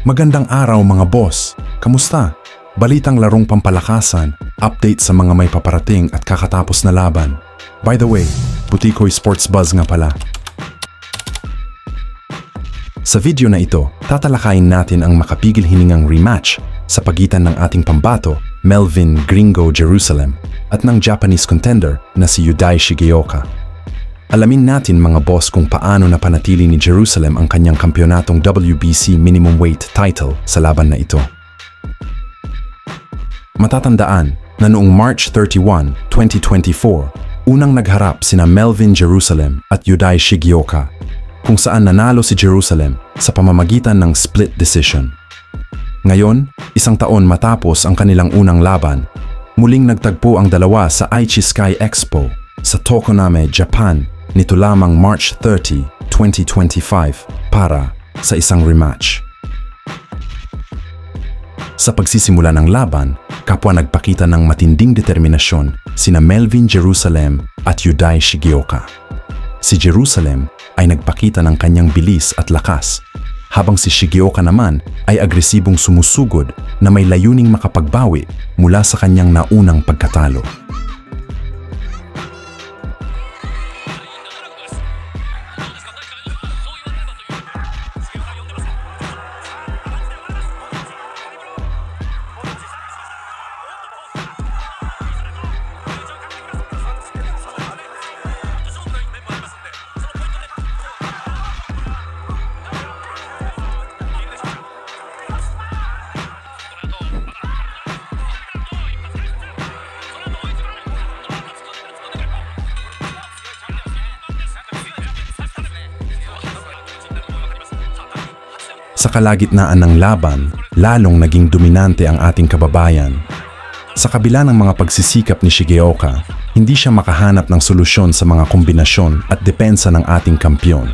Magandang araw mga boss! Kamusta? Balitang larong pampalakasan, update sa mga may paparating at kakatapos na laban. By the way, Butikoy Sports Buzz nga pala. Sa video na ito, tatalakayin natin ang makapigil hiningang rematch sa pagitan ng ating pambato, Melvin Gringo Jerusalem, at ng Japanese contender na si Yudai Shigeoka. Alamin natin mga boss kung paano napanatili ni Jerusalem ang kanyang kampyonatong WBC minimum weight title sa laban na ito. Matatandaan na noong March 31, 2024, unang nagharap sina Melvin Jerusalem at Yudai Shigeoka, kung saan nanalo si Jerusalem sa pamamagitan ng split decision. Ngayon, isang taon matapos ang kanilang unang laban, muling nagtagpo ang dalawa sa Aichi Sky Expo sa Tokoname, Japan, nito lamang March 30, 2025 para sa isang rematch. Sa pagsisimula ng laban, kapwa nagpakita ng matinding determinasyon sina Melvin Jerusalem at Yudai Shigeoka. Si Jerusalem ay nagpakita ng kanyang bilis at lakas, habang si Shigeoka naman ay agresibong sumusugod na may layuning makapagbawi mula sa kanyang naunang pagkatalo. Sa kalagitnaan ng laban, lalong naging dominante ang ating kababayan. Sa kabila ng mga pagsisikap ni Shigeoka, hindi siya makahanap ng solusyon sa mga kombinasyon at depensa ng ating kampyon.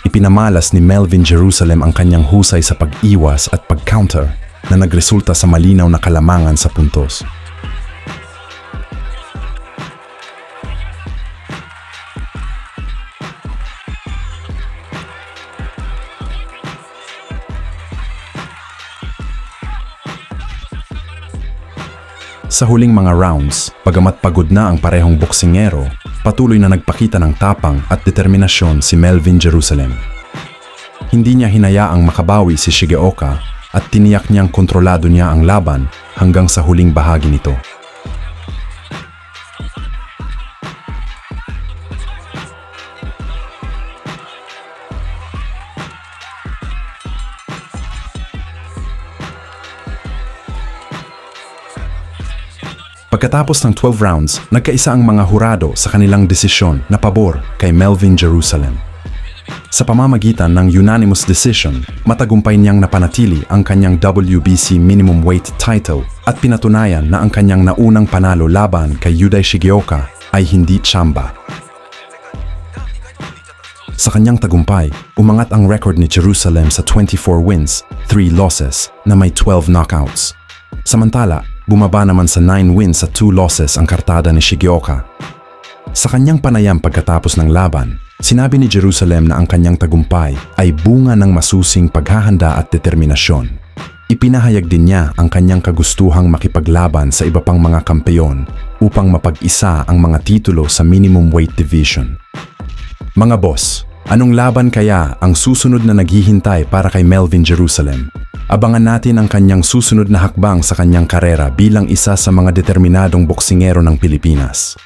Ipinamalas ni Melvin Jerusalem ang kanyang husay sa pag-iwas at pag-counter na nagresulta sa malinaw na kalamangan sa puntos. Sa huling mga rounds, bagamat pagod na ang parehong boksingero, patuloy na nagpakita ng tapang at determinasyon si Melvin Jerusalem. Hindi niya hinayaang makabawi si Shigeoka at tiniyak niyang kontrolado niya ang laban hanggang sa huling bahagi nito. Pagkatapos ng 12 rounds, nagkaisa ang mga hurado sa kanilang desisyon na pabor kay Melvin Jerusalem. Sa pamamagitan ng unanimous decision, matagumpay niyang napanatili ang kanyang WBC minimum weight title at pinatunayan na ang kanyang naunang panalo laban kay Yudai Shigeoka ay hindi tsamba. Sa kanyang tagumpay, umangat ang record ni Jerusalem sa 24 wins, 3 losses na may 12 knockouts. Samantala, bumaba naman sa 9 wins at 2 losses ang kartada ni Shigeoka. Sa kanyang panayam pagkatapos ng laban, sinabi ni Jerusalem na ang kanyang tagumpay ay bunga ng masusing paghahanda at determinasyon. Ipinahayag din niya ang kanyang kagustuhang makipaglaban sa iba pang mga kampeyon upang mapag-isa ang mga titulo sa minimum weight division. Mga boss, anong laban kaya ang susunod na naghihintay para kay Melvin Jerusalem? Abangan natin ang kanyang susunod na hakbang sa kanyang karera bilang isa sa mga determinadong boksingero ng Pilipinas.